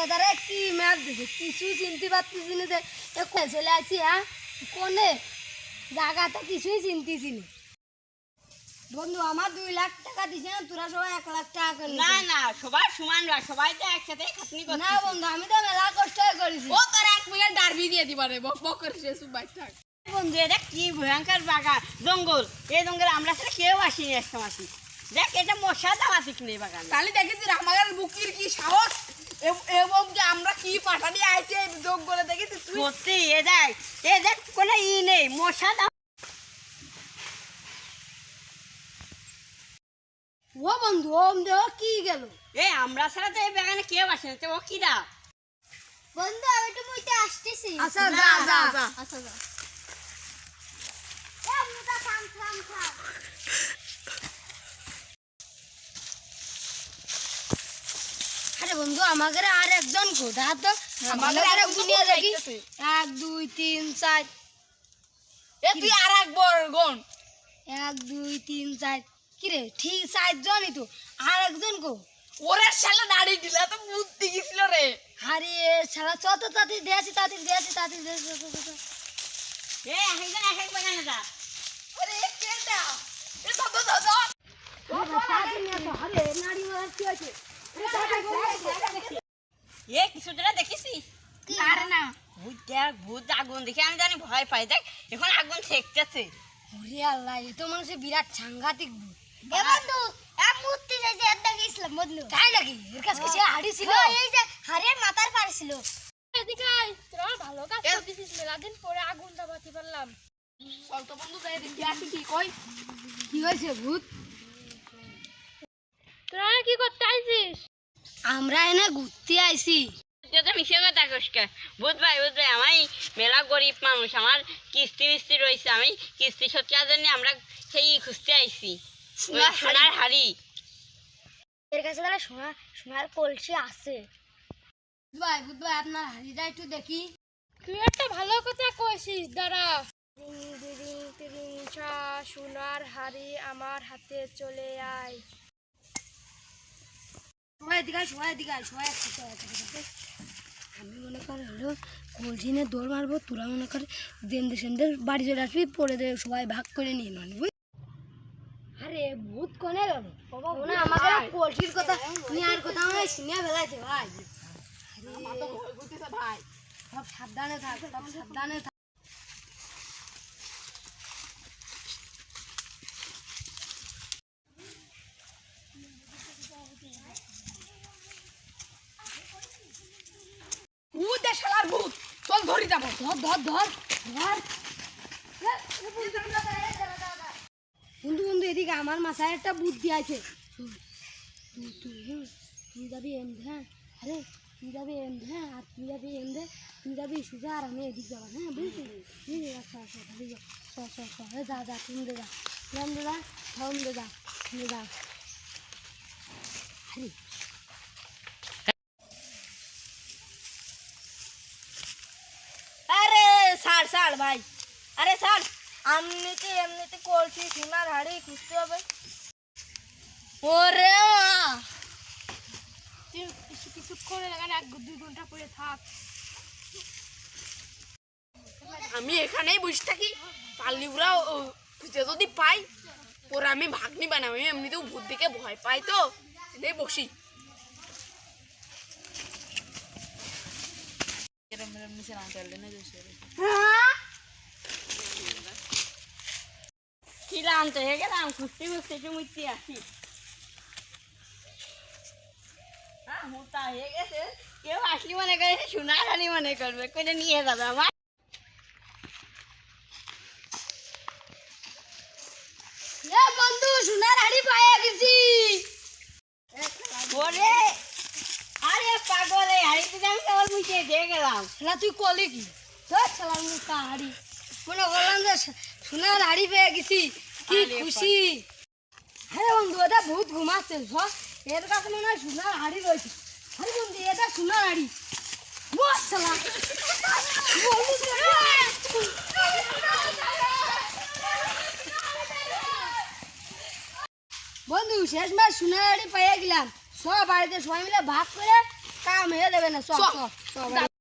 দাদারা কি ম্যাপ দিছে কিছু চিনতে পারতেছি না যে চলে আসি। হ্যাঁ কোনে জায়গাটা কিছুই চিনতেছি না। বন্ধু আমার 2 লাখ টাকা দিছে না, তোরা সবাই 1 লাখ টাকা করে না না সবাই সমান না, সবাই তো একসাথে খাটনি করতে। না বন্ধু আমি তো মেলা কষ্ট করেছি। ও তোর 1 বিঘা ডারবি দিয়ে দিবারে বক বক করে শেষ বাইক থাক। বন্ধু এটা কি ভয়ঙ্কর বাগান জঙ্গল, এই জঙ্গলে আমরা সাথে কেউ আসিনি একটা মাসি। দেখ এটা মশা দাওয়াতিক নেই বাগান। তাহলে দেখেছি আমাদের বুকির কি সাহস এবং যে আমরা কি পাঠানি আইছে জঙ্গলে দেখেছি তুই। সত্যি এ দেখ কোনো নেই মশা দাও। ও বন্ধু ওম দেহ কি গেল? এ আমরা ছাড়া তো এই বাগানে কেউ আসে না, তো ও কিরা? বন্ধু আমি তো বইতে আসতেছি। আচ্ছা যা যা যা। আচ্ছা যা। এ মুদা থাম থাম থাম। আরে বন্ধু আমাদের আর একজন কোথা তো আমাদের এক দুনিয়া দেখি 1 2 3 4। এ তুই আর এক বড় গন 1 2 3 4 কি রে ঠিক 4 জনই তো, আর একজন কো? ওরে শালা দাড়ি দিলা তো বুদ্ধি গিছিল রে। আরে শালা চত তাতি দেয়াছি তাতি এ একজন এক বাগানে যা। আরে কেডা এ দাদা দাদা তাতি নিয়ে তো আরে নাড়ি মার কি আছে? এ কিছু তোরা দেখেছিস? আরে না ভূত দেখ, ভূত আগুন দেখে আমি জানি ভয় পাই। দেখ এখন আগুন ছেকতেছে। ওরে আল্লাহ এ তো মানুষের বিরাট সাংঘাতিক ভূত। এ বন্ধু এক মূর্তি যাইছে এর দেখিছিলাম বন্ধু। তাই নাকি? এর কাছে সে হাড়ি ছিল? এই যে হাড়ের মাথার পারে ছিল। এদিকে আয়, তোরা আমার ভালো কাজ করতেছিস, মেলাদিন পরে আগুন দাবাতে পারলাম। চল তো বন্ধু যাই দেখি আসি কি কই। কি হয়েছে ভূত? তোরা কি করতে আইছিস? আমরা এনে ঘুরতে আইছি। তুই তো মিশে কথা কসকা। বুধ ভাই আমি মেলা গরিব মানুষ, আমার কিস্তি মিস্তি রয়েছে, আমি কিস্তি শোধ করার জন্য আমরা সেই খুঁজতে আইছি সোনার হাড়ি। এর কাছে তাহলে সোনার কলসি আছে। ভূত ভাই আপনার হাড়িটা একটু দেখি। তুই একটা ভালো কথা কইছিস, দাঁড়া। সোনার হাড়ি আমার হাতে চলে আয়। আমি মনে করি হলো কলসিনে দৌড় মারবো, তোরা মনে করে দেন্দে সেন্দে বাড়ি চলে আসবি, পরে দে সবাই ভাগ করে নিয়ে নেবো। আরে ভূত কোনে গেল? না আমাকে কলসির কথা নেওয়ার কথা আমি শুনে ফেলাইছে ভাই। আমার তো ভয় করতেছে ভাই। সব সাবধানে থাক, সব সাবধানে থাক। ভূত দে শালার ভূত, চল ধরি যাবো। ধর ধর ধর ধর। বন্ধু বন্ধু এদিকে আমার মাথায় একটা বুদ্ধি আছে। তুই যাবি এমদে, হ্যাঁ? আরে তুই যাবি এমদে, হ্যাঁ? আর তুই যাবি এমদে, তুই যাবি সুজা আর আমি এদিক যাবো, হ্যাঁ? বুঝলি? আচ্ছা আচ্ছা তাহলে যা তুমি দে যা আরে আরে ছাড় ছাড় ভাই, আরে ছাড়। এমনিতে কলসি সোনার হাড়ি খুঁজতে হবে। ওরে তুই কিছুক্ষণ এখানে 1-2 ঘন্টা পরে থাক। আমি এখানেই বসে থাকি, পাল্লি ওরা খুঁজে যদি পাই ওরা আমি ভাগ্নি বানাবো। আমি এমনিতেও ভূত দেখে ভয় পাই, তো এটাই বসি। ছিলাম তো হয়ে গেলাম খুঁজতে খুঁজতে চুমুতে আসি। হ্যাঁ মোটা হয়ে গেছে, কেউ আসলি মনে করে সোনার হাড়ি মনে করবে, করে নিয়ে যাবে আমার। এ বন্ধু সোনার হাড়ি পাইয়া গেছি। ওরে আরে পাগল, এই হাড়িতে আমি কেবল মুখে দিয়ে গেলাম। শালা তুই কলি কি? তোর শালার মুখটা হাড়ি মনে করলাম যে সোনার হাড়ি পেয়ে গেছি, কি আরে খুশি। হ্যাঁ বন্ধু এটা বহুত ঘুমাচ্ছে, এর কাছে মনে হয় সোনার হাড়ি রয়েছে। আরে বন্ধু এটা সোনার হাড়ি। বস শালা বন্ধু শেষবার সোনার হাড়ি পেয়ে গেলাম। সব বাড়িতে সবাই মিলে ভাগ করে কাম হয়ে যাবে না, সব চ। সব সব